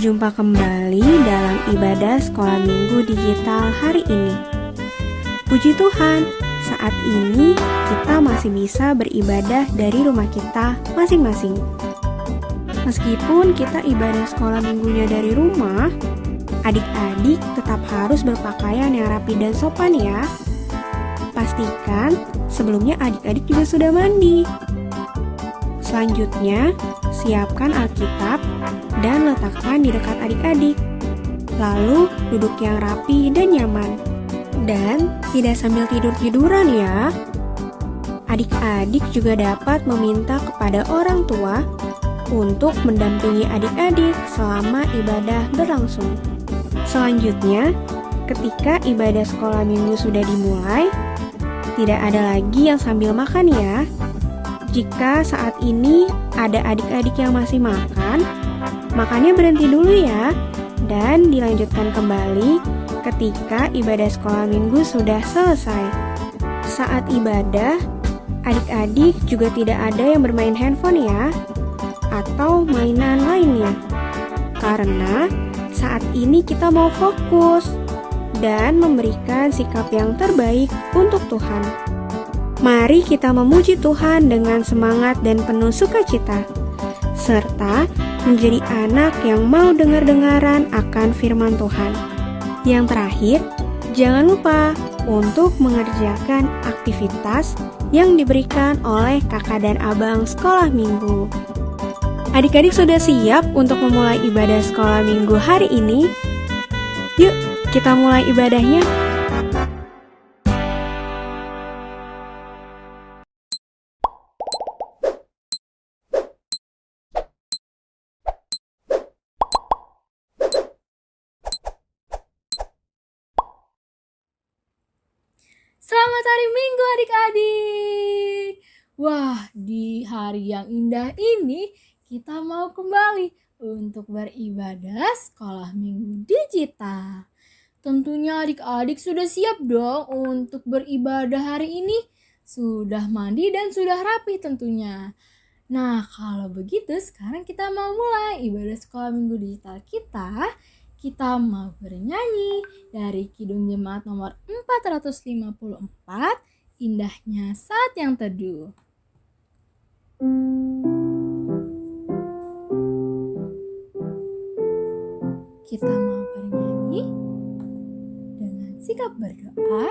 Berjumpa kembali dalam ibadah sekolah minggu digital hari ini. Puji Tuhan, saat ini kita masih bisa beribadah dari rumah kita masing-masing. Meskipun kita ibadah sekolah minggunya dari rumah, adik-adik tetap harus berpakaian yang rapi dan sopan ya. Pastikan sebelumnya adik-adik juga sudah mandi. Selanjutnya, siapkan Alkitab dan letakkan di dekat adik-adik. Lalu duduk yang rapi dan nyaman. Dan tidak sambil tidur-tiduran ya. Adik-adik juga dapat meminta kepada orang tua untuk mendampingi adik-adik selama ibadah berlangsung. Selanjutnya, ketika ibadah sekolah minggu sudah dimulai, tidak ada lagi yang sambil makan ya. Jika saat ini ada adik-adik yang masih makan, makannya berhenti dulu ya, dan dilanjutkan kembali ketika ibadah sekolah minggu sudah selesai. Saat ibadah, adik-adik juga tidak ada yang bermain handphone ya, atau mainan lainnya. Karena saat ini kita mau fokus dan memberikan sikap yang terbaik untuk Tuhan. Mari kita memuji Tuhan dengan semangat dan penuh sukacita, serta menjadi anak yang mau dengar-dengaran akan firman Tuhan. Yang terakhir, jangan lupa untuk mengerjakan aktivitas yang diberikan oleh kakak dan abang sekolah minggu. Adik-adik sudah siap untuk memulai ibadah sekolah minggu hari ini? Yuk, kita mulai ibadahnya. Selamat hari Minggu adik-adik. Wah, di hari yang indah ini kita mau kembali untuk beribadah sekolah minggu digital. Tentunya adik-adik sudah siap dong untuk beribadah hari ini. Sudah mandi dan sudah rapi tentunya. Nah, kalau begitu sekarang kita mau mulai ibadah sekolah minggu digital kita. Kita mau bernyanyi dari Kidung Jemaat nomor 454, Indahnya Saat Yang Teduh. Kita mau bernyanyi dengan sikap berdoa.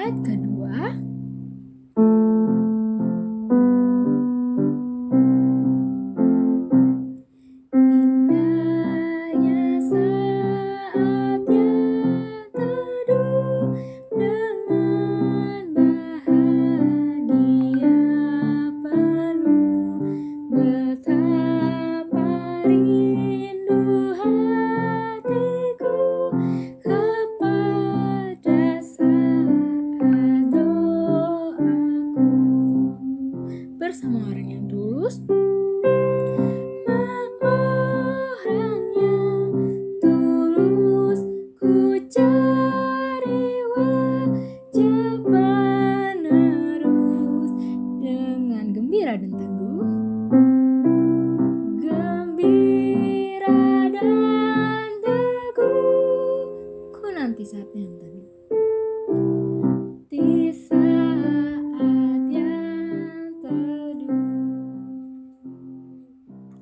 Kedua,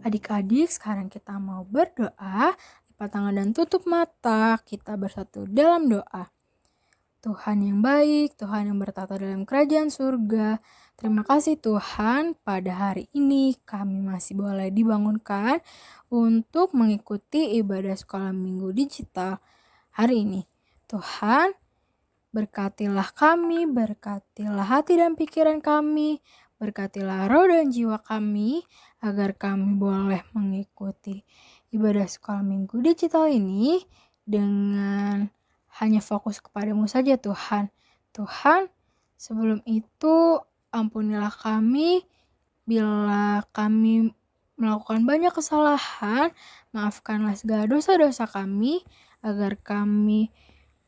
Adik-adik, sekarang kita mau berdoa. Lipat tangan dan tutup mata. Kita bersatu dalam doa. Tuhan yang baik, Tuhan yang bertata dalam kerajaan surga. Terima kasih Tuhan, pada hari ini kami masih boleh dibangunkan untuk mengikuti ibadah sekolah minggu digital hari ini. Tuhan, berkatilah kami, berkatilah hati dan pikiran kami, berkatilah roh dan jiwa kami, agar kami boleh mengikuti ibadah sekolah minggu digital ini dengan hanya fokus kepadamu saja Tuhan. Tuhan, sebelum itu ampunilah kami bila kami melakukan banyak kesalahan. Maafkanlah segala dosa-dosa kami, agar kami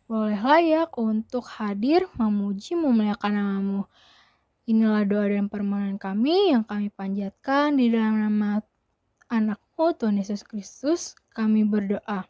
boleh layak untuk hadir memuji memuliakan nama-Mu. Inilah doa dan permohonan kami yang kami panjatkan di dalam nama Anak-Mu Tuhan Yesus Kristus. Kami berdoa.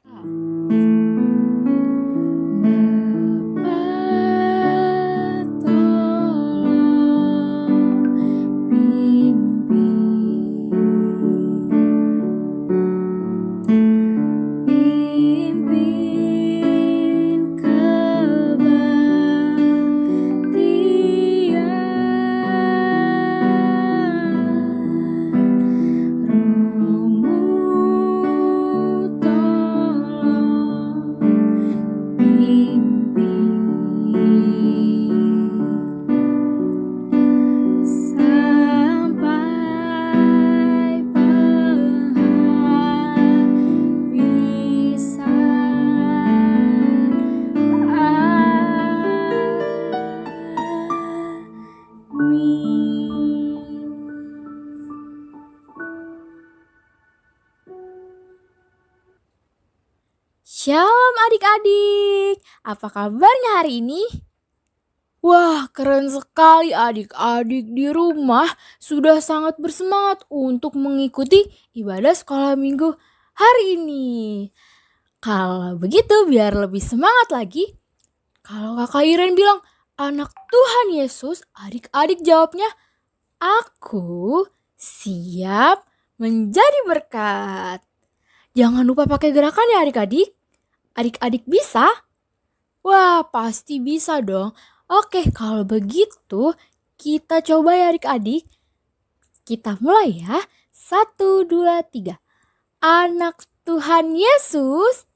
Shalom adik-adik, apa kabarnya hari ini? Wah, keren sekali adik-adik di rumah sudah sangat bersemangat untuk mengikuti ibadah sekolah minggu hari ini. Kalau begitu biar lebih semangat lagi, kalau Kakak Iren bilang anak Tuhan Yesus, adik-adik jawabnya, aku siap menjadi berkat. Jangan lupa pakai gerakan ya adik-adik. Adik-adik bisa? Wah, pasti bisa dong. Oke, kalau begitu kita coba ya adik-adik. Kita mulai ya. 1, 2, 3. Anak Tuhan Yesus,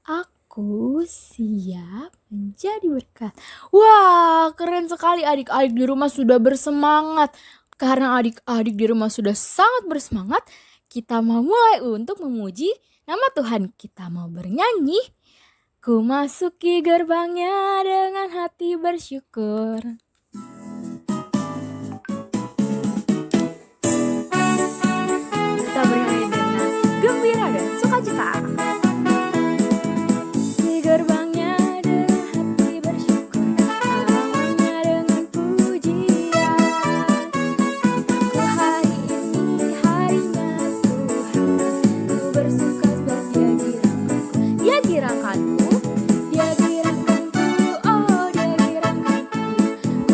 aku siap menjadi berkat. Wah, keren sekali adik-adik di rumah sudah bersemangat. Karena adik-adik di rumah sudah sangat bersemangat, kita mau mulai untuk memuji nama Tuhan. Kita mau bernyanyi. Ku masuki gerbangnya dengan hati bersyukur. Kita bernyanyi dengan gembira dan sukacita. Di gerbangnya dengan hati bersyukur, halamannya dengan pujian. Aku hari ini harinya Tuhan, ku bersuka sebab Dia girakanku, Dia girakanku, oh Dia girakanku.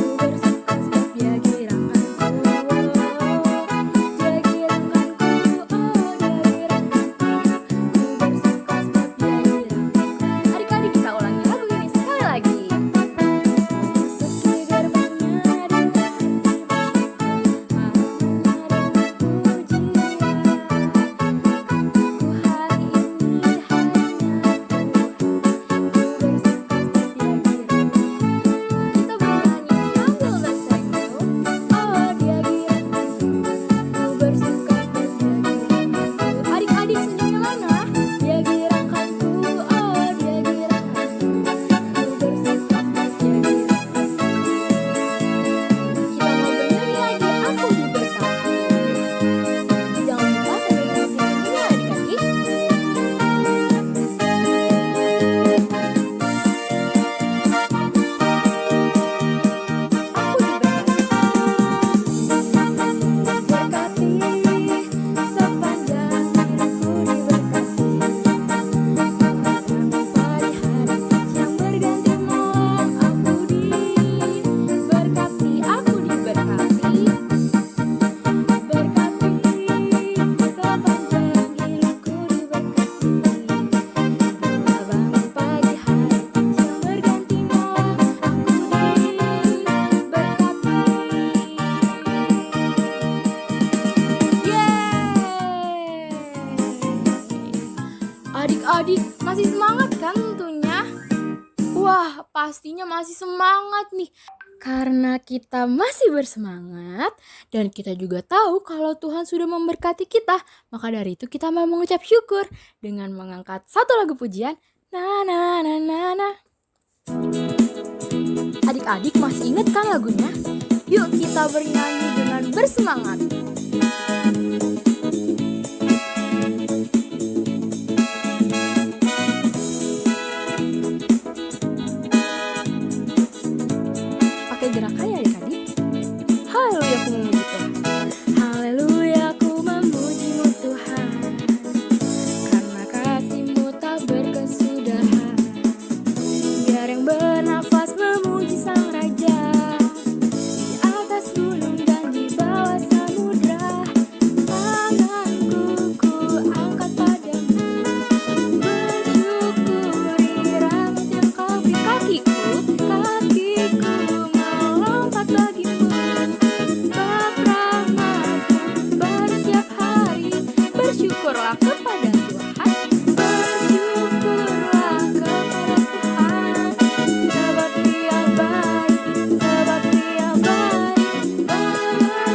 pastinya masih semangat nih. Karena kita masih bersemangat dan kita juga tahu kalau Tuhan sudah memberkati kita, maka dari itu kita mau mengucap syukur dengan mengangkat satu lagu pujian. Na na na na na. Adik-adik masih ingat kan lagunya? Yuk kita bernyanyi dengan bersemangat. Pakai gerakan ya adik-adik. Haleluya aku memuji Tuhan. Haleluya aku memujimu Tuhan. Karena kasih-Mu tak berkesudahan. Biar yang bernafas memuji Sang Raja. Di atas gunung dan di bawah samudra. Tanganku ku angkat padamu. Bersyukuri rahmat yang Kau beri. Kakiku melompat bagimu. Sebab rahmat-Mu baru setiap hari. Bersyukurlah kepada Tuhan. Bersyukurlah kepada Tuhan. Sebab Dia baik. Sebab Dia baik. Balasannya selamanya.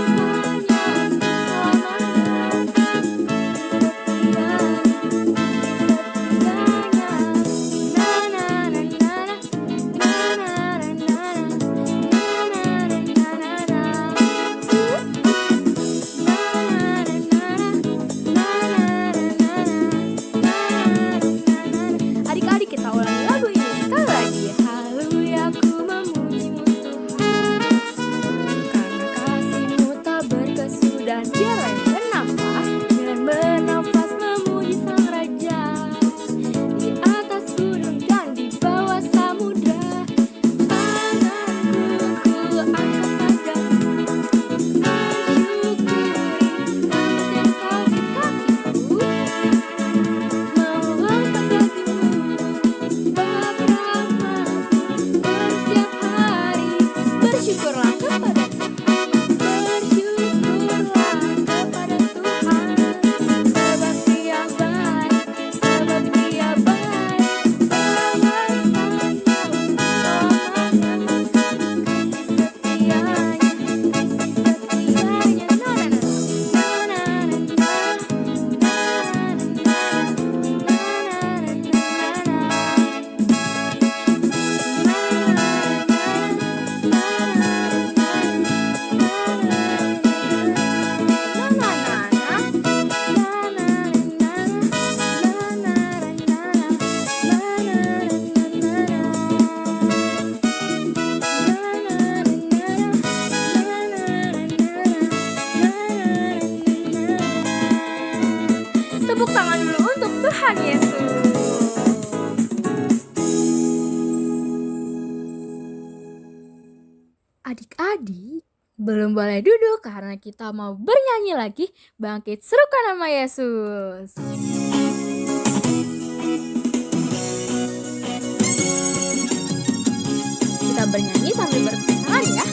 Adik-adik kita ulangi lagu ini sekali lagi. Haleluya aku memujimu Tuhan. Karena kasih-Mu tak berkesudahan. Biarlah yang bernafas memuji Sang Raja. Di atas gunung dan di bawah samudra. Tanganku ku angkat padamu. Bersyukuri rahmat yang Kau beri. Kakiku melompat bagimu. Sebab rahmat-Mu baru setiap hari. Bersyukurlah kepada Tuhan. Bersyukurlah kepada Tuhan. Sebab Dia baik. Sebab Dia baik. Balasannya selamanya. Tepuk tangan dulu untuk Tuhan Yesus. Adik-adik, belum boleh duduk karena kita mau bernyanyi lagi. Bangkit serukan nama Yesus. Kita bernyanyi sambil bertangan ya.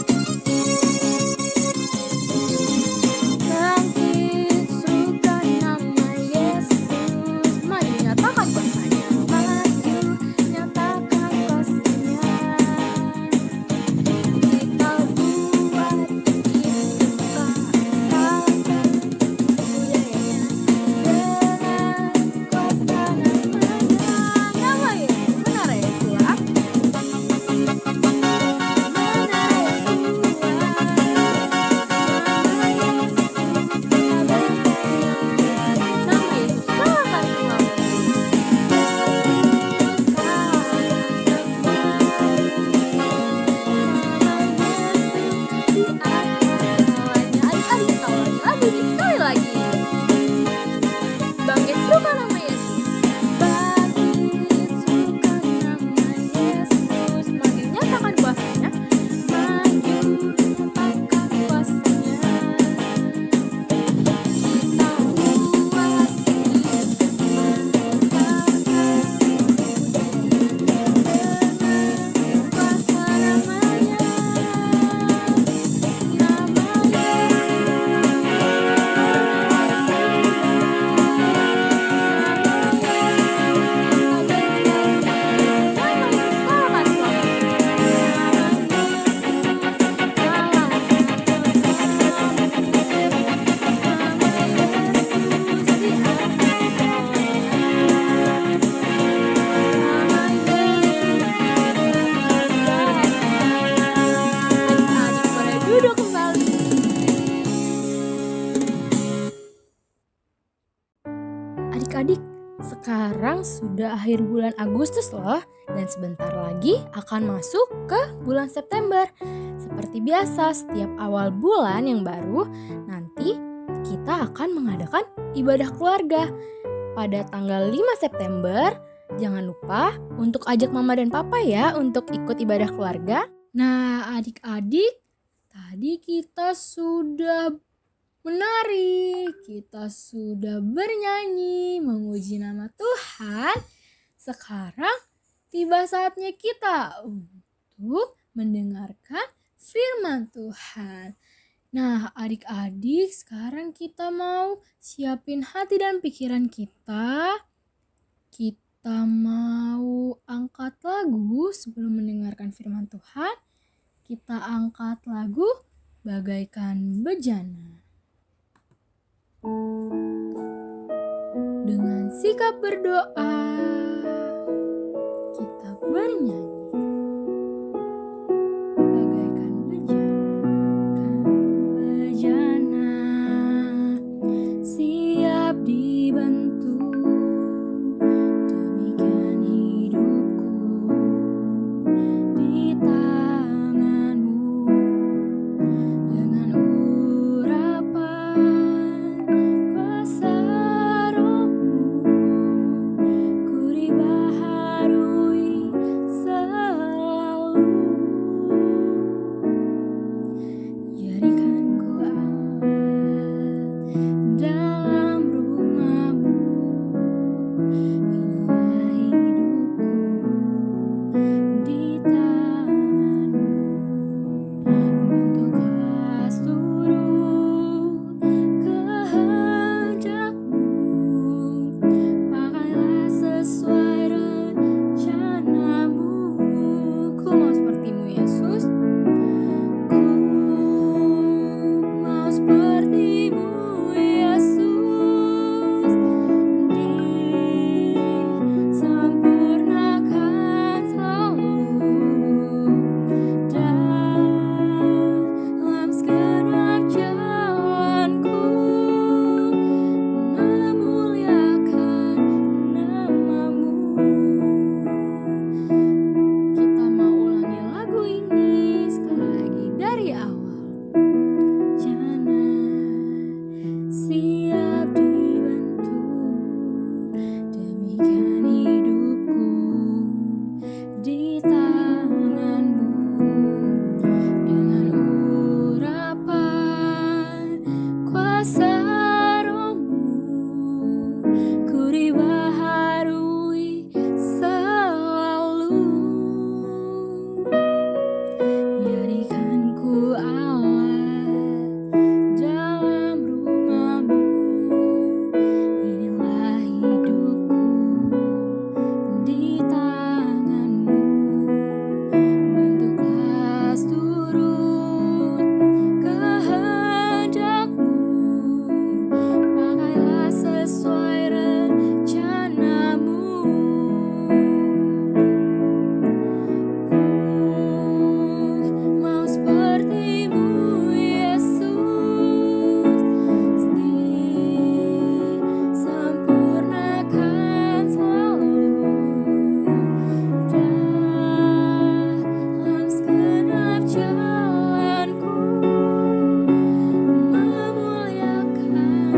Bangkit serukan nama Yesus. Mari nyatakan kuasanya. Maju nyatakan kuasanya. Kita buat istighfar. Katakan budayanya. Dengan kuasa namanya. Nama Yesus. Benar ya Tuhan? Mana Yesus? Sekarang sudah akhir bulan Agustus loh, dan sebentar lagi akan masuk ke bulan September. Seperti biasa, setiap awal bulan yang baru, nanti kita akan mengadakan ibadah keluarga. Pada tanggal 5 September, jangan lupa untuk ajak mama dan papa ya untuk ikut ibadah keluarga. Nah, adik-adik, tadi kita sudah menari, kita sudah bernyanyi, memuji nama Tuhan. Sekarang tiba saatnya kita untuk mendengarkan firman Tuhan. Nah, adik-adik, sekarang kita mau siapin hati dan pikiran kita. Kita mau angkat lagu sebelum mendengarkan firman Tuhan. Kita angkat lagu Bagaikan Bejana. Dengan sikap berdoa, kita bernyanyi. Bagaikan bejana, siap dibentuk, demikian hidupku di tanganmu. Dengan urapan kuasa Roh-Mu, ku dibaharui selalu. Jadikan ku awet dalam rumah-Mu, inilah hidupku di tangan-Mu. Bentuklah seluruh kehendak-Mu, pakailah sesuai rencana-Mu. Ku mau seperti-Mu, Yesus. Ku mau seperti-Mu, Yesus. Disempurnakan selalu dalam segenap jalanku, memuliakan nama-Mu. Kita mau ulangi lagu ini sekali lagi dari awal. Jana siap dibentuk, demikian hidupku di tangan-Mu. Dengan urapan kuasa Roh-Mu, ku dibaharui selalu. Jadikan ku awet dalam rumah-Mu, inilah hidupku di tangan-Mu. Bentuklah seluruh kehendak-Mu, pakailah sesuai rencana-Mu. Ku mau seperti-Mu, Yesus. Disempurnakan selalu dalam segenap jalanku, memuliakan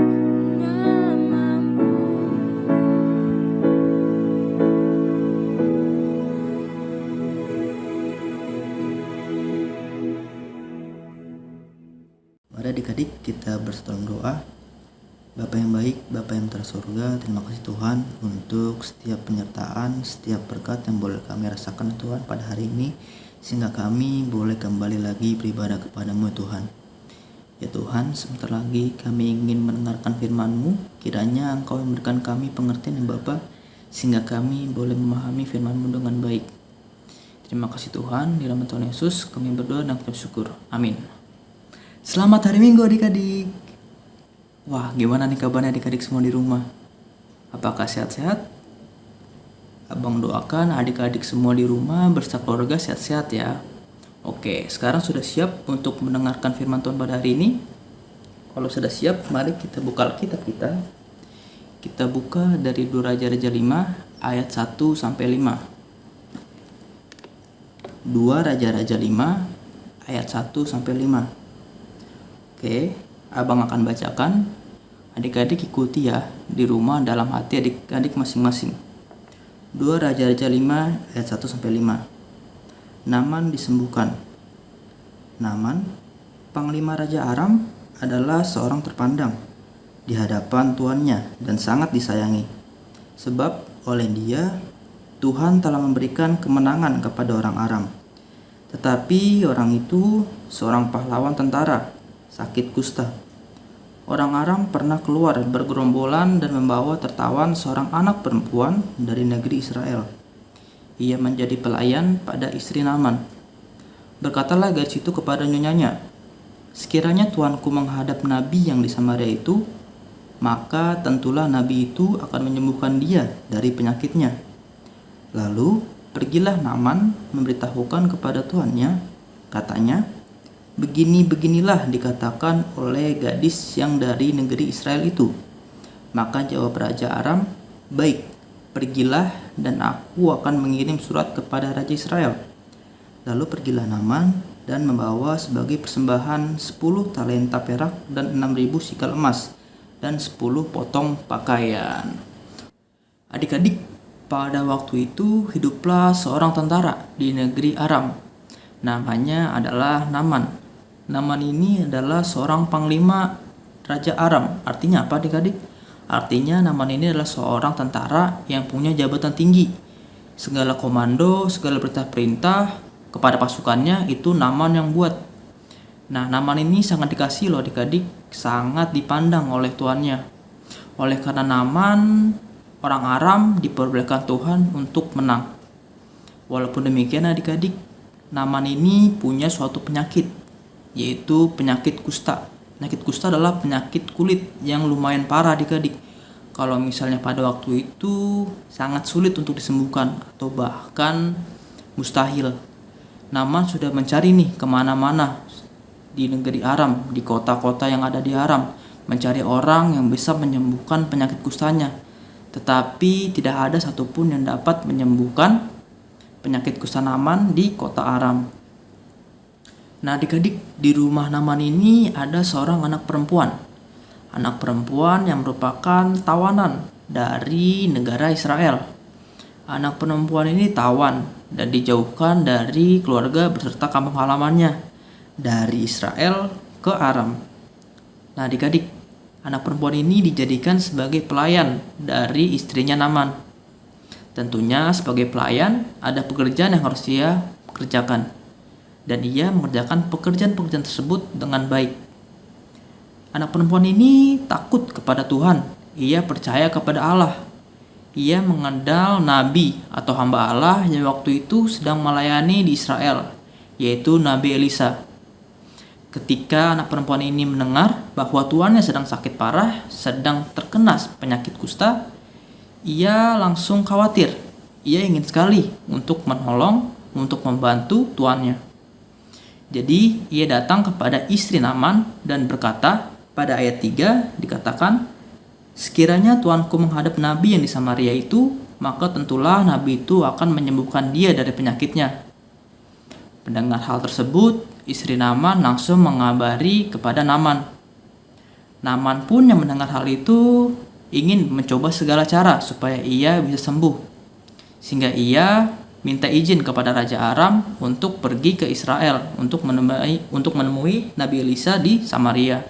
nama-Mu. Mari adik-adik kita bersatu dalam doa. Bapa yang baik, Bapa yang tersurga, terima kasih Tuhan untuk setiap penyertaan, setiap berkat yang boleh kami rasakan Tuhan pada hari ini, sehingga kami boleh kembali lagi beribadah kepada-Mu Tuhan. Ya Tuhan, sebentar lagi kami ingin mendengarkan firman-Mu, kiranya Engkau memberikan kami pengertian ya Bapa, sehingga kami boleh memahami firman-Mu dengan baik. Terima kasih Tuhan, di dalam Tuhan Yesus kami berdoa dan mengucap syukur. Amin. Selamat hari Minggu adik-adik. Wah, gimana nih kabarnya adik-adik semua di rumah? Apakah sehat-sehat? Abang doakan adik-adik semua di rumah bersama keluarga sehat-sehat ya. Oke, sekarang sudah siap untuk mendengarkan firman Tuhan pada hari ini? Kalau sudah siap, mari kita buka Alkitab kita Kita buka dari 2 Raja-Raja 5 ayat 1 sampai 5. 2 Raja-Raja 5 ayat 1 sampai 5. Oke, abang akan bacakan. Adik-adik ikuti ya di rumah dalam hati adik-adik masing-masing. 2 Raja-Raja 5 ayat 1 sampai 5. Naaman disembuhkan. Naaman, panglima Raja Aram, adalah seorang terpandang di hadapan tuannya dan sangat disayangi. Sebab oleh dia Tuhan telah memberikan kemenangan kepada orang Aram. Tetapi orang itu seorang pahlawan tentara, sakit kusta. Orang Aram pernah keluar bergerombolan dan membawa tertawan seorang anak perempuan dari negeri Israel. Ia menjadi pelayan pada istri Naaman. Berkatalah gadis itu kepada nyonyanya, "Sekiranya tuanku menghadap nabi yang di Samaria itu, maka tentulah nabi itu akan menyembuhkan dia dari penyakitnya." Lalu pergilah Naaman memberitahukan kepada tuannya, katanya, "Begini-beginilah dikatakan oleh gadis yang dari negeri Israel itu." Maka jawab Raja Aram, "Baik, pergilah dan aku akan mengirim surat kepada Raja Israel." Lalu pergilah Naaman dan membawa sebagai persembahan 10 talenta perak dan 6.000 sikal emas dan 10 potong pakaian. Adik-adik, pada waktu itu hiduplah seorang tentara di negeri Aram. Namanya adalah Naaman. Naaman ini adalah seorang panglima Raja Aram. Artinya apa adik-adik? Artinya Naaman ini adalah seorang tentara yang punya jabatan tinggi. Segala komando, segala perintah kepada pasukannya itu Naaman yang buat. Nah, Naaman ini sangat dikasih loh adik-adik, sangat dipandang oleh tuannya. Oleh karena Naaman, orang Aram diperbolehkan Tuhan untuk menang. Walaupun demikian adik-adik, Naaman ini punya suatu penyakit, yaitu penyakit kusta. Penyakit kusta adalah penyakit kulit yang lumayan parah adik-adik. Kalau misalnya pada waktu itu sangat sulit untuk disembuhkan atau bahkan mustahil. Naaman sudah mencari nih kemana-mana di negeri Aram, di kota-kota yang ada di Aram, mencari orang yang bisa menyembuhkan penyakit kustanya. Tetapi tidak ada satupun yang dapat menyembuhkan penyakit kusta Naaman di kota Aram. Nah adik-adik, di rumah Naaman ini ada seorang anak perempuan. Anak perempuan yang merupakan tawanan dari negara Israel. Anak perempuan ini tawan dan dijauhkan dari keluarga beserta kampung halamannya dari Israel ke Aram. Nah adik-adik, anak perempuan ini dijadikan sebagai pelayan dari istrinya Naaman. Tentunya sebagai pelayan ada pekerjaan yang harus dia kerjakan. Dan ia mengerjakan pekerjaan-pekerjaan tersebut dengan baik. Anak perempuan ini takut kepada Tuhan. Ia percaya kepada Allah. Ia mengandal nabi atau hamba Allah yang waktu itu sedang melayani di Israel, yaitu Nabi Elisa. Ketika anak perempuan ini mendengar bahwa tuannya sedang sakit parah, sedang terkena penyakit kusta, ia langsung khawatir. Ia ingin sekali untuk menolong, untuk membantu tuannya. Jadi ia datang kepada istri Naaman dan berkata, pada ayat 3 dikatakan, "Sekiranya tuanku menghadap nabi yang di Samaria itu, maka tentulah nabi itu akan menyembuhkan dia dari penyakitnya." Mendengar hal tersebut, istri Naaman langsung mengabari kepada Naaman. Naaman pun yang mendengar hal itu ingin mencoba segala cara supaya ia bisa sembuh. Sehingga ia minta izin kepada Raja Aram untuk pergi ke Israel untuk menemui Nabi Elisa di Samaria.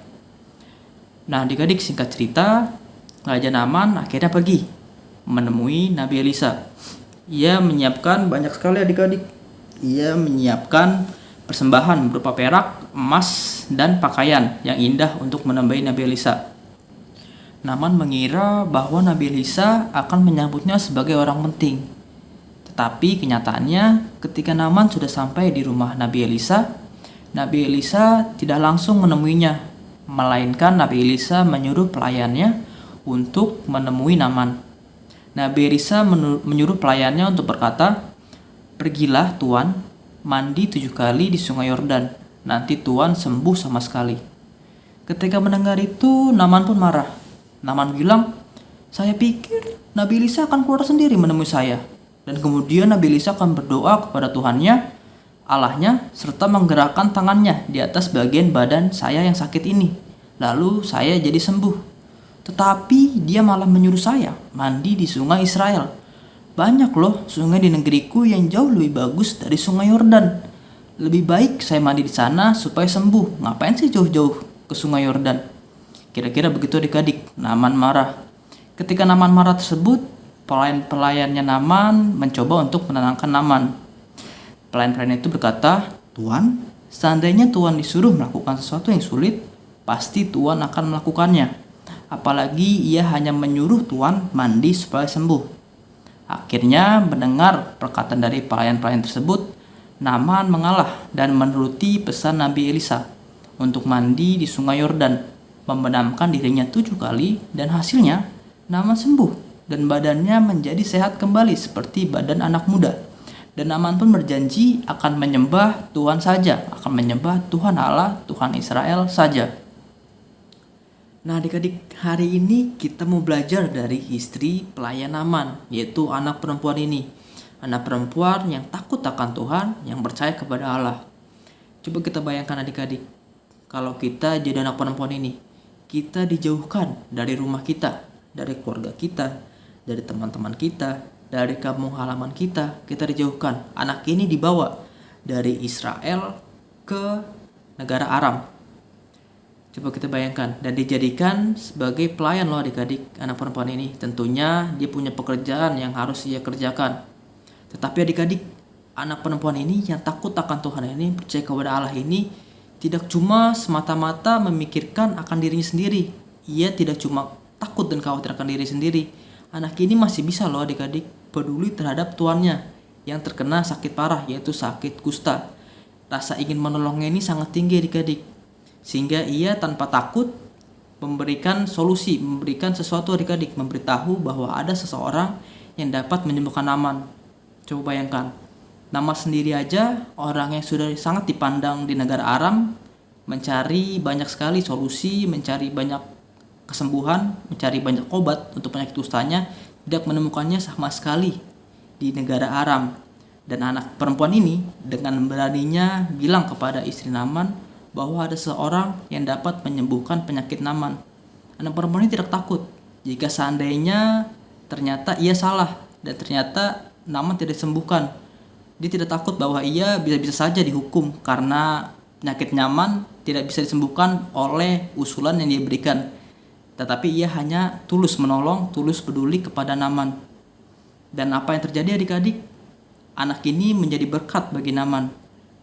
Nah adik-adik, singkat cerita, Raja Naaman akhirnya pergi menemui Nabi Elisa. Ia menyiapkan banyak sekali adik-adik. Ia menyiapkan persembahan berupa perak, emas, dan pakaian yang indah untuk menambahi Nabi Elisa. Naaman mengira bahwa Nabi Elisa akan menyambutnya sebagai orang penting. Tapi kenyataannya ketika Naaman sudah sampai di rumah Nabi Elisa tidak langsung menemuinya, melainkan Nabi Elisa menyuruh pelayannya untuk menemui Naaman. Nabi Elisa menyuruh pelayannya untuk berkata, "Pergilah Tuan, mandi 7 kali di sungai Yordan, nanti Tuan sembuh sama sekali." Ketika mendengar itu, Naaman pun marah. Naaman bilang, Saya pikir Nabi Elisa akan keluar sendiri menemui saya. Dan kemudian Nabi Elisa akan berdoa kepada Tuhannya, Allahnya, serta menggerakkan tangannya di atas bagian badan saya yang sakit ini. Lalu saya jadi sembuh. Tetapi dia malah menyuruh saya mandi di sungai Israel. Banyak loh sungai di negeriku yang jauh lebih bagus dari sungai Yordan. Lebih baik saya mandi di sana supaya sembuh. Ngapain sih jauh-jauh ke sungai Yordan? Kira-kira begitu adik-adik. Naaman marah. Ketika Naaman marah tersebut, pelayan-pelayannya Naaman mencoba untuk menenangkan Naaman. Pelayan-pelayan itu berkata, "Tuan, seandainya Tuan disuruh melakukan sesuatu yang sulit, pasti Tuan akan melakukannya. Apalagi ia hanya menyuruh Tuan mandi supaya sembuh." Akhirnya mendengar perkataan dari pelayan-pelayan tersebut, Naaman mengalah dan menuruti pesan Nabi Elisa untuk mandi di sungai Yordan, membenamkan dirinya 7 kali, dan hasilnya Naaman sembuh dan badannya menjadi sehat kembali seperti badan anak muda. Dan Naaman pun berjanji akan menyembah Tuhan saja, akan menyembah Tuhan Allah, Tuhan Israel saja. Nah adik-adik, hari ini kita mau belajar dari istri pelayan Naaman, yaitu anak perempuan ini. Anak perempuan yang takut akan Tuhan, yang percaya kepada Allah. Coba kita bayangkan adik-adik, kalau kita jadi anak perempuan ini, kita dijauhkan dari rumah kita, dari keluarga kita, dari teman-teman kita, dari kampung halaman kita dijauhkan. Anak ini dibawa dari Israel ke negara Aram. Coba kita bayangkan, dan dijadikan sebagai pelayan loh adik-adik. Anak perempuan ini tentunya dia punya pekerjaan yang harus ia kerjakan. Tetapi adik-adik, anak perempuan ini yang takut akan Tuhan ini, percaya kepada Allah ini, tidak cuma semata-mata memikirkan akan dirinya sendiri. Ia tidak cuma takut dan khawatir akan diri sendiri. Anak ini masih bisa loh adik-adik peduli terhadap tuannya yang terkena sakit parah, yaitu sakit kusta. Rasa ingin menolongnya ini sangat tinggi adik-adik, sehingga ia tanpa takut memberikan solusi, memberikan sesuatu adik-adik, memberitahu bahwa ada seseorang yang dapat menyembuhkan Naaman. Coba bayangkan, Naaman sendiri aja, orang yang sudah sangat dipandang di negara Aram, mencari banyak sekali solusi, mencari banyak kesembuhan, mencari banyak obat untuk penyakit kustanya, tidak menemukannya sama sekali di negara Aram. Dan anak perempuan ini dengan beraninya bilang kepada istri Naaman bahwa ada seorang yang dapat menyembuhkan penyakit Naaman. Anak perempuan ini tidak takut jika seandainya ternyata ia salah dan ternyata Naaman tidak disembuhkan. Dia tidak takut bahwa ia bisa saja dihukum karena penyakit Naaman tidak bisa disembuhkan oleh usulan yang dia berikan. Tetapi ia hanya tulus menolong, tulus peduli kepada Naaman. Dan apa yang terjadi adik-adik? Anak ini menjadi berkat bagi Naaman.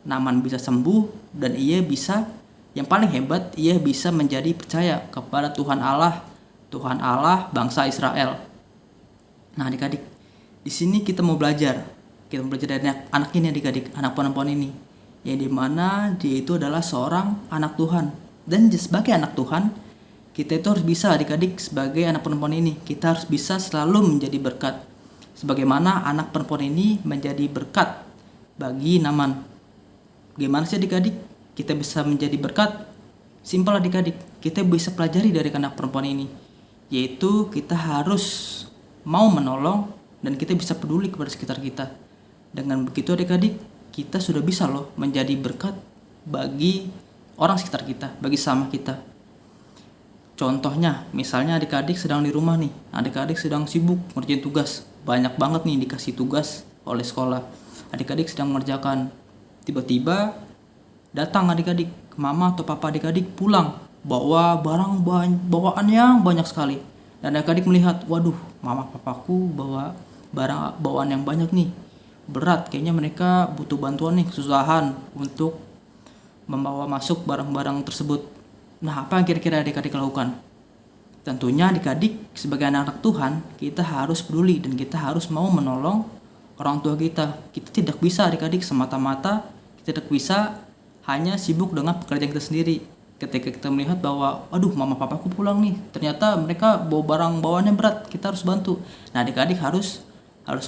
Naaman bisa sembuh dan ia bisa, yang paling hebat, ia bisa menjadi percaya kepada Tuhan Allah bangsa Israel. Nah adik-adik, di sini kita mau belajar. Kita mau belajar dari anak ini adik-adik, anak perempuan ini. Yang dimana dia itu adalah seorang anak Tuhan. Dan sebagai anak Tuhan, kita itu harus bisa adik-adik sebagai anak perempuan ini. Kita harus bisa selalu menjadi berkat. Sebagaimana anak perempuan ini menjadi berkat bagi Naaman. Bagaimana sih adik-adik kita bisa menjadi berkat? Simpel adik-adik, kita bisa pelajari dari anak perempuan ini. Yaitu kita harus mau menolong dan kita bisa peduli kepada sekitar kita. Dengan begitu adik-adik, kita sudah bisa loh menjadi berkat bagi orang sekitar kita, bagi sama kita. Contohnya, misalnya adik-adik sedang di rumah nih, adik-adik sedang sibuk ngerjain tugas, banyak banget nih dikasih tugas oleh sekolah. Adik-adik sedang mengerjakan, tiba-tiba datang adik-adik, mama atau papa adik-adik pulang, bawa barang bawaan yang banyak sekali. Dan adik-adik melihat, waduh, mama papaku bawa barang bawaan yang banyak nih, berat, kayaknya mereka butuh bantuan nih, kesusahan untuk membawa masuk barang-barang tersebut. Nah, apa yang kira-kira adik-adik lakukan? Tentunya adik-adik sebagai anak-anak Tuhan, kita harus peduli dan kita harus mau menolong orang tua kita. Kita tidak bisa adik-adik semata-mata, kita tidak bisa hanya sibuk dengan pekerjaan kita sendiri. Ketika kita melihat bahwa, aduh mama papaku pulang nih, ternyata mereka bawa barang bawaannya berat, kita harus bantu. Nah adik-adik harus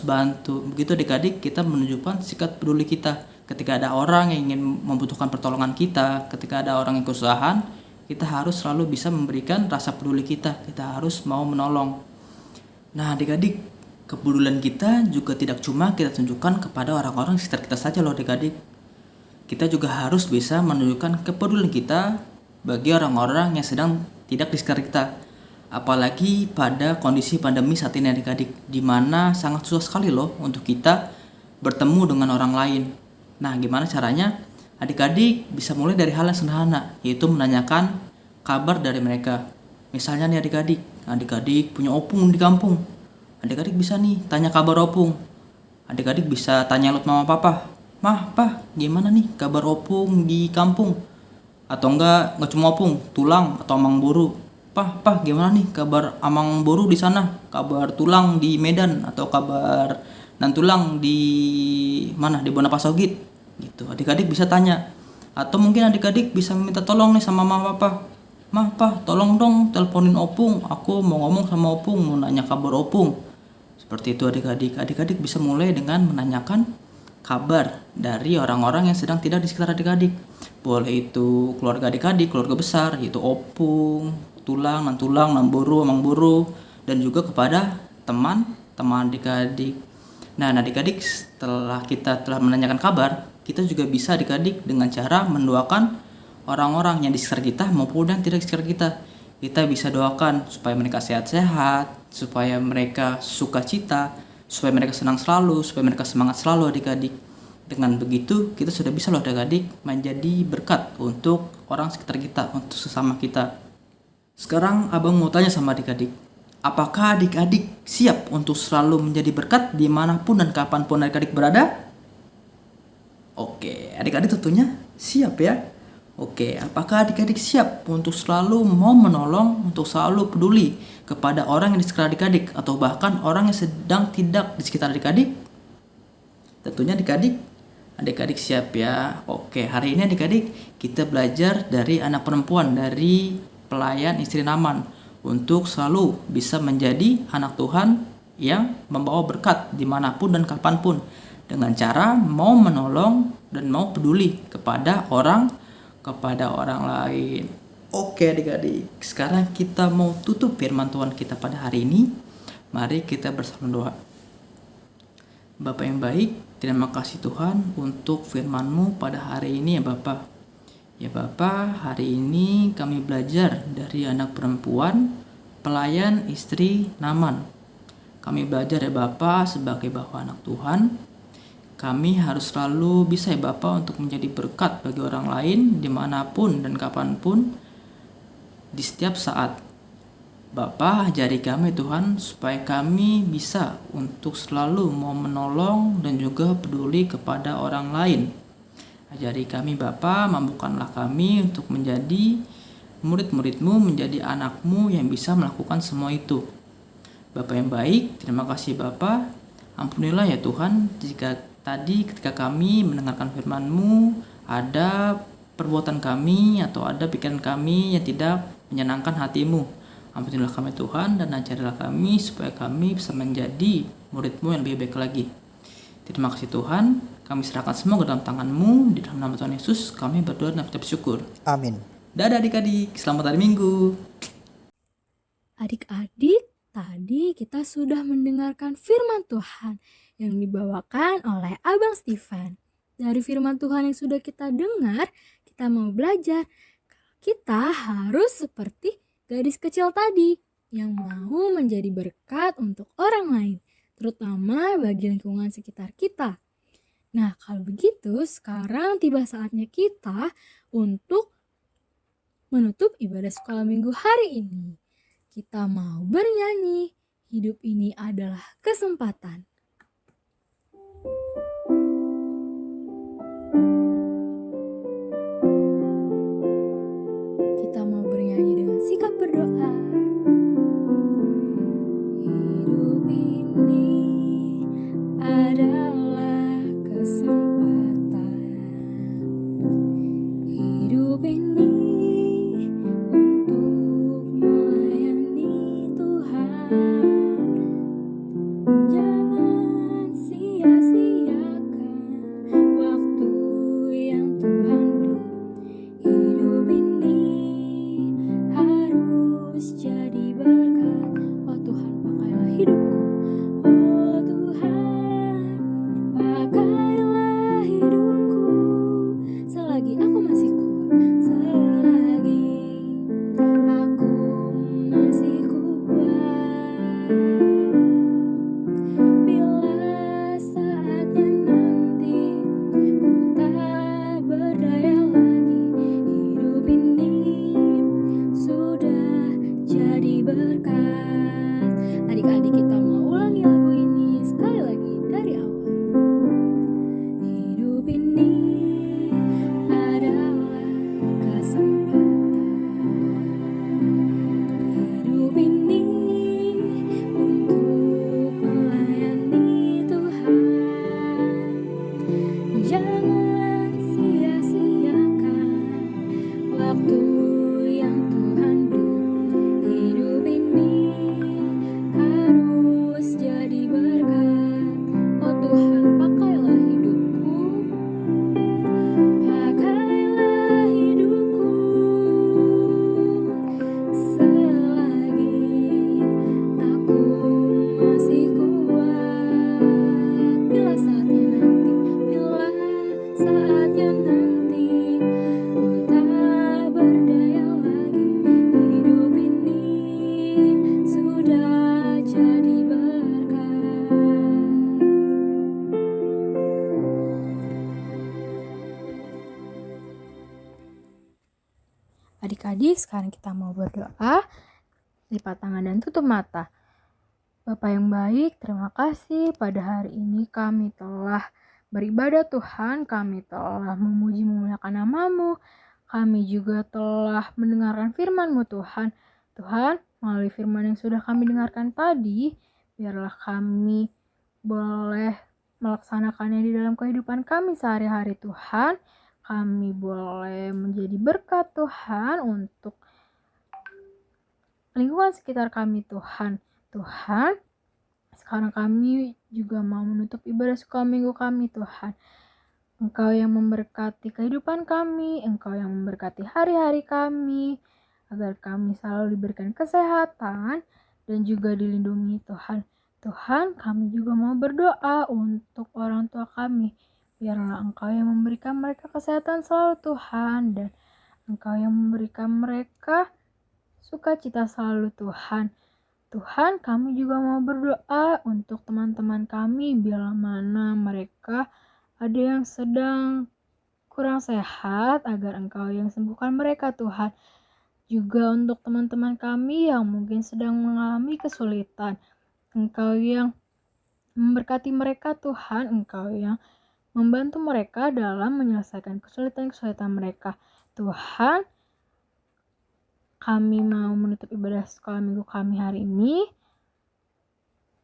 bantu. Begitu adik-adik kita menunjukkan sikap peduli kita. Ketika ada orang yang ingin membutuhkan pertolongan kita, ketika ada orang yang kesusahan, kita harus selalu bisa memberikan rasa peduli kita. Kita harus mau menolong. Nah adik-adik, kepedulian kita juga tidak cuma kita tunjukkan kepada orang-orang sekitar kita saja loh adik-adik. Kita juga harus bisa menunjukkan kepedulian kita bagi orang-orang yang sedang tidak di sekitar kita. Apalagi pada kondisi pandemi saat ini adik-adik, di mana sangat susah sekali loh untuk kita bertemu dengan orang lain. Nah gimana caranya? Adik-adik bisa mulai dari hal yang sederhana, yaitu menanyakan kabar dari mereka. Misalnya nih adik-adik punya opung di kampung. Adik-adik bisa nih tanya kabar opung. Adik-adik bisa tanya lot mama papa. Mah, pah, gimana nih kabar opung di kampung? Atau enggak cuma opung, tulang atau amang boru. Pah, gimana nih kabar amang boru di sana? Kabar tulang di Medan atau kabar dan tulang di mana? Di Bonapasogit. Gitu. Adik-adik bisa tanya. Atau mungkin adik-adik bisa minta tolong nih sama mama papa. Mah, pah, tolong dong teleponin opung. Aku mau ngomong sama opung, mau nanya kabar opung. Seperti itu adik-adik. Adik-adik bisa mulai dengan menanyakan kabar dari orang-orang yang sedang tidak di sekitar adik-adik. Boleh itu keluarga adik-adik, keluarga besar, yaitu opung, tulang, nan boru, amang boru, dan juga kepada teman-teman adik-adik. Nah, adik-adik setelah kita telah menanyakan kabar, kita juga bisa adik-adik dengan cara mendoakan orang-orang yang di sekitar kita maupun yang tidak di sekitar kita. Kita bisa doakan supaya mereka sehat-sehat, supaya mereka sukacita, supaya mereka senang selalu, supaya mereka semangat selalu adik-adik. Dengan begitu kita sudah bisa loh adik-adik menjadi berkat untuk orang sekitar kita, untuk sesama kita. Sekarang abang mau tanya sama adik-adik, apakah adik-adik siap untuk selalu menjadi berkat dimanapun dan kapanpun adik-adik berada? Oke, adik-adik tentunya siap ya. Oke, apakah adik-adik siap untuk selalu mau menolong, untuk selalu peduli kepada orang yang di sekitar adik-adik atau bahkan orang yang sedang tidak di sekitar adik-adik? Tentunya adik-adik siap ya. Oke, hari ini adik-adik kita belajar dari anak perempuan, dari pelayan istri Naaman, untuk selalu bisa menjadi anak Tuhan yang membawa berkat dimanapun dan kapanpun, dengan cara mau menolong dan mau peduli kepada orang lain. Oke adik-adik, sekarang kita mau tutup firman Tuhan kita pada hari ini. Mari kita bersama doa. Bapa yang baik, terima kasih Tuhan untuk firman-Mu pada hari ini ya Bapa. Ya Bapa, hari ini kami belajar dari anak perempuan pelayan istri Naaman. Kami belajar ya Bapa, sebagai Bapa anak Tuhan, kami harus selalu bisa ya Bapak untuk menjadi berkat bagi orang lain dimanapun dan kapanpun, di setiap saat. Bapak ajari kami Tuhan supaya kami bisa untuk selalu mau menolong dan juga peduli kepada orang lain. Ajari kami Bapak, mampukanlah kami untuk menjadi murid-murid-Mu, menjadi anak-Mu yang bisa melakukan semua itu. Bapak yang baik, terima kasih Bapak. Ampunilah ya Tuhan jika tadi ketika kami mendengarkan firman-Mu ada perbuatan kami atau ada pikiran kami yang tidak menyenangkan hati-Mu. Ampunilah kami Tuhan dan ajarilah kami supaya kami bisa menjadi murid-Mu yang lebih baik lagi. Terima kasih Tuhan, kami serahkan semua ke dalam tangan-Mu, di dalam nama Tuhan Yesus kami berdoa dan bersyukur. Amin. Dadah adik-adik, selamat hari Minggu. Adik-adik, tadi kita sudah mendengarkan firman Tuhan yang dibawakan oleh Abang Stephen. Dari firman Tuhan yang sudah kita dengar, kita mau belajar. Kita harus seperti gadis kecil tadi yang mau menjadi berkat untuk orang lain, terutama bagi lingkungan sekitar kita. Nah, kalau begitu sekarang tiba saatnya kita untuk menutup ibadah sekolah minggu hari ini. Kita mau bernyanyi, hidup ini adalah kesempatan. Kita mau bernyanyi dengan sikap berdoa. Hidup ini adalah kesempatan. Hidup ini untuk melayani Tuhan. Jangan sia-siakan waktu yang Tuhan beri. Hidup ini harus jadi berkat. Oh Tuhan, pakailah hidup Adik-adik, sekarang kita mau berdoa, lipat tangan dan tutup mata. Bapa yang baik, terima kasih pada hari ini kami telah beribadah Tuhan, kami telah memuji memuliakan nama-Mu, kami juga telah mendengarkan firman-Mu Tuhan. Tuhan, melalui firman yang sudah kami dengarkan tadi, biarlah kami boleh melaksanakannya di dalam kehidupan kami sehari-hari Tuhan. Kami boleh menjadi berkat Tuhan untuk lingkungan sekitar kami Tuhan. Tuhan, sekarang kami juga mau menutup ibadah suka minggu kami Tuhan. Engkau yang memberkati kehidupan kami, Engkau yang memberkati hari-hari kami, agar kami selalu diberikan kesehatan dan juga dilindungi Tuhan. Tuhan, kami juga mau berdoa untuk orang tua kami. Biarlah Engkau yang memberikan mereka kesehatan selalu Tuhan, dan Engkau yang memberikan mereka sukacita selalu Tuhan. Tuhan, kami juga mau berdoa untuk teman-teman kami bila mana mereka ada yang sedang kurang sehat, agar Engkau yang sembuhkan mereka Tuhan. Juga untuk teman-teman kami yang mungkin sedang mengalami kesulitan, Engkau yang memberkati mereka Tuhan, Engkau yang membantu mereka dalam menyelesaikan kesulitan-kesulitan mereka. Tuhan, kami mau menutup ibadah sekolah minggu kami hari ini.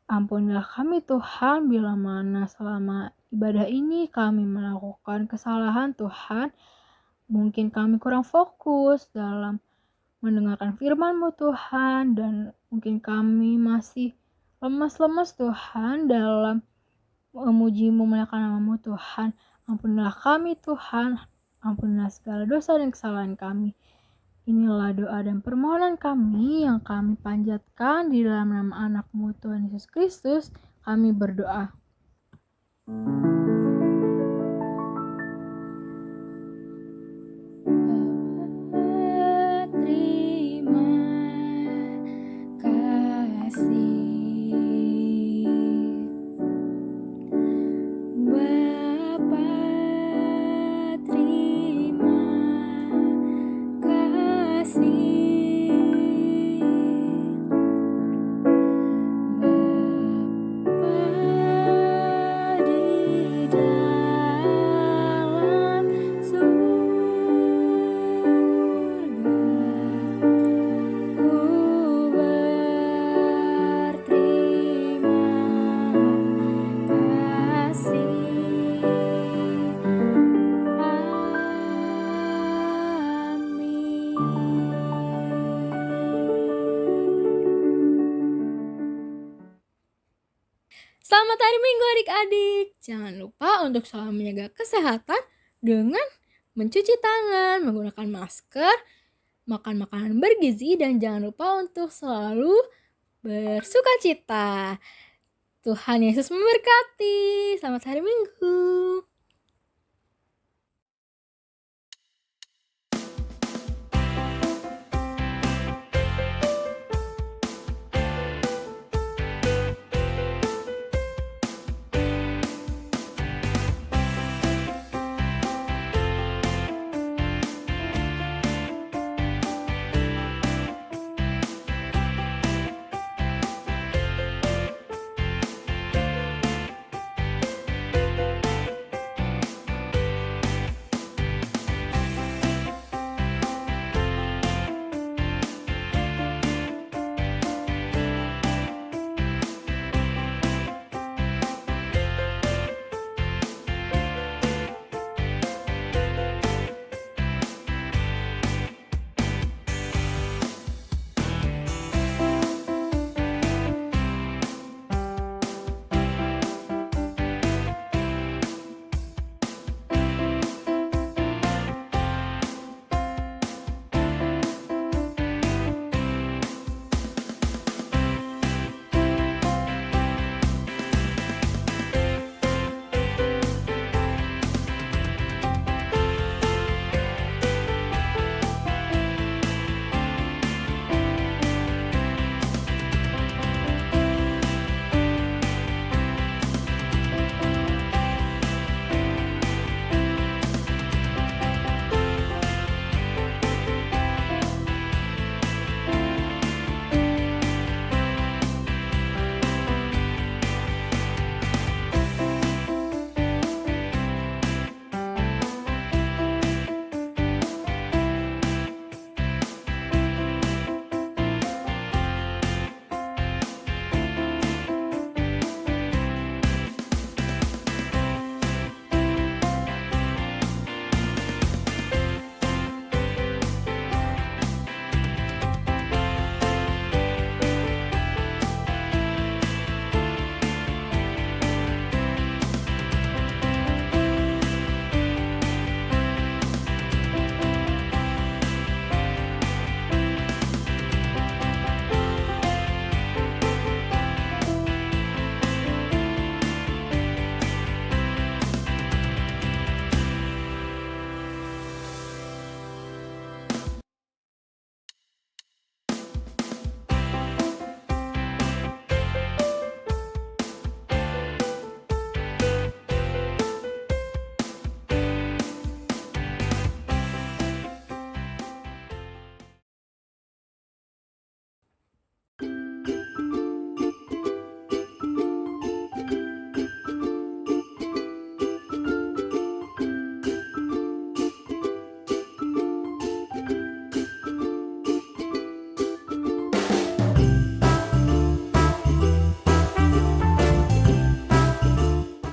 Ampunilah kami Tuhan bila mana selama ibadah ini kami melakukan kesalahan Tuhan. Mungkin kami kurang fokus dalam mendengarkan firman-Mu Tuhan, dan mungkin kami masih lemas-lemas Tuhan dalam memuji memuliakan nama-Mu Tuhan. Ampunilah kami Tuhan, ampunilah segala dosa dan kesalahan kami. Inilah doa dan permohonan kami yang kami panjatkan di dalam nama anak-Mu Tuhan Yesus Kristus. Kami berdoa. Terima kasih. Selamat hari Minggu adik-adik. Jangan lupa untuk selalu menjaga kesehatan dengan mencuci tangan, menggunakan masker, makan makanan bergizi, dan jangan lupa untuk selalu bersukacita. Tuhan Yesus memberkati. Selamat hari Minggu.